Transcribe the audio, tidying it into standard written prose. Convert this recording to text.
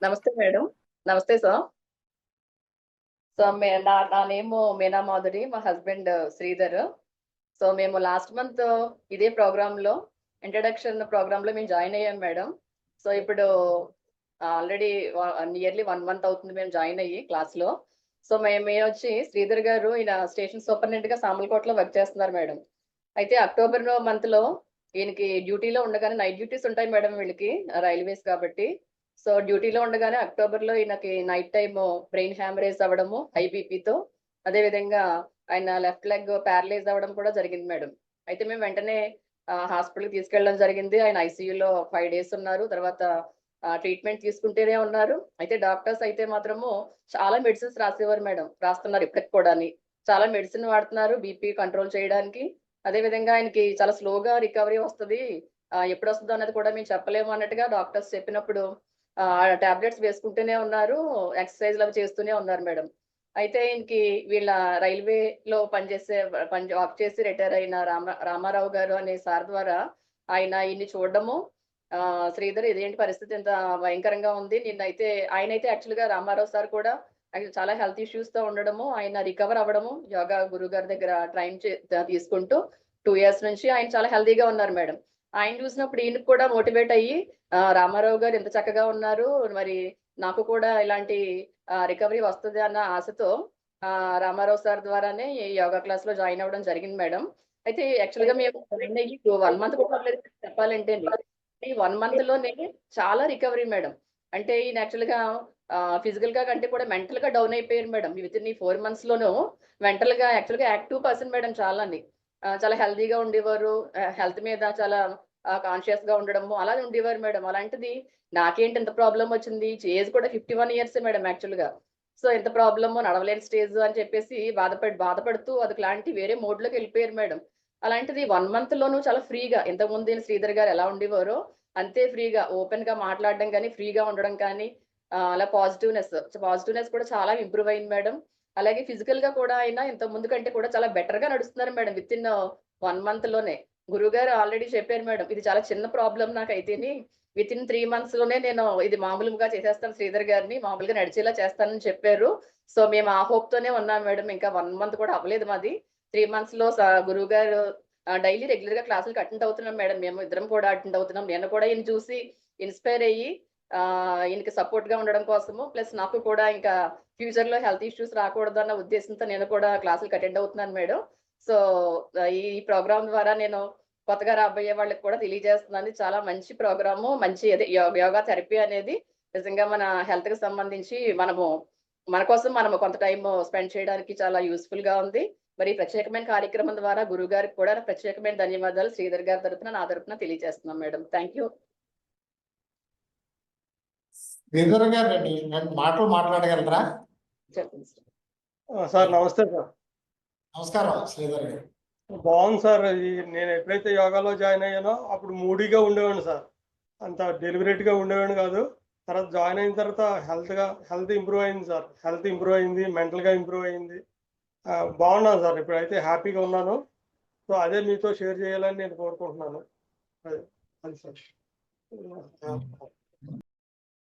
నమస్తే మేడం. నమస్తే sir. So, నా నేము మీనా మాధురి. మా హస్బెండ్ శ్రీధర్. సో, మేము లాస్ట్ మంత్ ఇదే ప్రోగ్రామ్‌లో ఇంట్రడక్షన్ ప్రోగ్రామ్‌లో మేము జాయిన్ అయ్యాం మేడం. సో, ఇప్పుడు ఆల్రెడీ నియర్లీ 1 మంత్ అవుతుంది మేము జాయిన్ అయ్యి క్లాస్‌లో. సో, మేమొచ్చి శ్రీధర్ గారు ఈయన స్టేషన్ సూపరింటెండెంట్‌గా సామర్లకోటలో వర్క్ చేస్తున్నారు మేడం. అయితే అక్టోబర్ మంత్‌లో ఈయనకి డ్యూటీలో ఉండగానే నైట్ డ్యూటీస్ ఉంటాయి మేడం వీళ్ళకి రైల్వేస్ కాబట్టి. సో, డ్యూటీలో ఉండగానే అక్టోబర్‌లో ఈయనకి నైట్ టైము బ్రెయిన్ హ్యామరేజ్ అవ్వడము, హై బీపీతో. అదే విధంగా ఆయన లెఫ్ట్ లెగ్ ప్యారలైజ్ అవ్వడం కూడా జరిగింది మేడం. అయితే మేము వెంటనే హాస్పిటల్‌కి తీసుకెళ్ళడం జరిగింది. ఆయన ఐసీయూలో 5 డేస్ ఉన్నారు. తర్వాత ట్రీట్మెంట్ తీసుకుంటూనే ఉన్నారు. అయితే డాక్టర్స్ అయితే మాత్రము చాలా మెడిసిన్స్ రాసేవారు మేడం. రాస్తున్నారు ఇప్పటికి కూడాని. చాలా మెడిసిన్ వాడుతున్నారు బీపీ కంట్రోల్ చేయడానికి. అదే విధంగా ఆయనకి చాలా స్లోగా రికవరీ వస్తది. ఎప్పుడొస్తదో అన్నది కూడా మేము చెప్పలేము అన్నట్టుగా డాక్టర్స్ చెప్పినప్పుడు టాబ్లెట్స్ వేసుకుంటూనే ఉన్నారు. ఎక్సర్‌సైజ్‌లు అవి చేస్తూనే ఉన్నారు మేడం. అయితే ఈయనకి వీళ్ళ రైల్వేలో వర్క్ చేసి రిటైర్ అయిన రామారావు గారు అనే సార్ ద్వారా ఈయన్ని చూడడము, శ్రీధర్ ఇదేంటి పరిస్థితి ఇంత భయంకరంగా ఉంది. ఆయనైతే యాక్చువల్‌గా రామారావు సార్ కూడా చాలా హెల్త్ ఇష్యూస్‌తో ఉండడము, ఆయన రికవర్ అవ్వడము, యోగా గురువుగారి దగ్గర తీసుకుంటూ 2 ఇయర్స్ నుంచి ఆయన చాలా హెల్తీగా ఉన్నారు మేడం. ఆయన చూసినప్పుడు ఈయనకి కూడా మోటివేట్ అయ్యి రామారావు గారు ఇంత చక్కగా ఉన్నారు. మరి నాకు కూడా ఇలాంటి రికవరీ వస్తది అన్న ఆశతో రామారావు సార్ ద్వారానే ఈ యోగా క్లాస్‌లో జాయిన్ అవ్వడం జరిగింది మేడం. అయితే యాక్చువల్‌గా మేము జాయిన్ అయ్యి 1 మంత్ కూడా అవ్వలేదు చెప్పాలంటేని. ఈ 1 మంత్‌లోనే చాలా రికవరీ మేడం. అంటే ఈయన యాక్చువల్‌గా ఫిజికల్‌గా కంటే కూడా మెంటల్‌గా డౌన్ అయిపోయారు మేడం. వితిన్ ఈ 4 మంత్స్‌లోనూ మెంటల్‌గా యాక్చువల్‌గా యాక్టివ్ పర్సన్ మేడం చాలాని. చాలా హెల్తీగా ఉండేవారు. హెల్త్ మీద చాలా కాన్షియస్‌గా ఉండడము అలా ఉండేవారు మేడం. అలాంటిది నాకేంటి ఇంత ప్రాబ్లమ్ వచ్చింది. ఏజ్ కూడా 51 ఇయర్సే మేడం యాక్చువల్‌గా. సో, ఇంత ప్రాబ్లము నడవలేని స్టేజ్ అని చెప్పేసి బాధపడుతూ అదొకలాంటి వేరే మోడ్‌లోకెళ్ళిపోయారు మేడం. అలాంటిది 1 మంత్‌లోనూ చాలా ఫ్రీగా ఇంతకుముందు ఈయన శ్రీధర్ గారు ఎలా ఉండేవారో అంతే ఫ్రీగా ఓపెన్‌గా మాట్లాడడం గాని, ఫ్రీగా ఉండడం కానీ అలా పాజిటివ్‌నెస్ కూడా చాలా ఇంప్రూవ్ అయింది మేడం. అలాగే ఫిజికల్‌గా కూడా ఆయన ఇంతకు ముందు కంటే కూడా చాలా బెటర్‌గా నడుస్తున్నారు మేడం. వితిన్ 1 మంత్‌లోనే. గురువుగారు ఆల్రెడీ చెప్పారు మేడం. ఇది చాలా చిన్న ప్రాబ్లమ్ నాకైతేని వితిన్ 3 మంత్స్‌లోనే నేను ఇది మామూలుగా చేసేస్తాను శ్రీధర్ గారిని. మామూలుగా నడిచేలా చేస్తానని చెప్పారు. సో, మేము ఆ హోప్‌తోనే ఉన్నాం మేడం. ఇంకా 1 మంత్ కూడా అవ్వలేదు మాది. 3 మంత్స్‌లో గురువుగారు డైలీ రెగ్యులర్‌గా క్లాసులకి అటెండ్ అవుతున్నాం మేడం. మేము ఇద్దరం కూడా అటెండ్ అవుతున్నాం. నేను కూడా ఈయన చూసి ఇన్‌స్పైర్ అయ్యి ఈయనకి సపోర్ట్‌గా ఉండడం కోసము ప్లస్ నాకు కూడా ఇంకా ఫ్యూచర్‌లో హెల్త్ ఇష్యూస్ రాకూడదన్న ఉద్దేశంతో నేను కూడా క్లాసులకి అటెండ్ అవుతున్నాను మేడం. సో, ఈ ప్రోగ్రామ్ ద్వారా నేను కొత్తగా రాబోయే వాళ్ళకి కూడా తెలియజేస్తున్నాను. చాలా మంచి ప్రోగ్రాము. మంచి అదే యోగా థెరపీ అనేది నిజంగా మన హెల్త్‌కి సంబంధించి మన కోసం మనము కొంత టైము స్పెండ్ చేయడానికి చాలా యూజ్‌ఫుల్‌గా ఉంది. మరి ఈ ప్రత్యేకమైన కార్యక్రమం ద్వారా గురువుగారికి కూడా నా ప్రత్యేకమైన ధన్యవాదాలు శ్రీధర్ గారి తరపున, నా తరపున తెలియజేస్తున్నాం మేడం. Thank you. శ్రీధర్ గారండి, 2 మాటలు మాట్లాడగలరా? చెప్పండి సార్. సార్ నమస్తే సార్. నమస్కారం శ్రీధర్ గారు. బాగుంది సార్. నేను ఎప్పుడైతే యోగాలో జాయిన్ అయ్యానో అప్పుడు మూడీగా ఉండేవాడిని సార్. అంత డెలిబరేట్‌గా ఉండేవాడిని కాదు. తర్వాత జాయిన్ అయిన తర్వాత హెల్త్ ఇంప్రూవ్ అయింది సార్. హెల్త్ ఇంప్రూవ్ అయింది. మెంటల్‌గా ఇంప్రూవ్ అయింది. బాగున్నాను సార్. ఇప్పుడైతే హ్యాపీగా ఉన్నాను. సో, అదే మీతో షేర్ చేయాలని నేను కోరుకుంటున్నాను. అది సార్.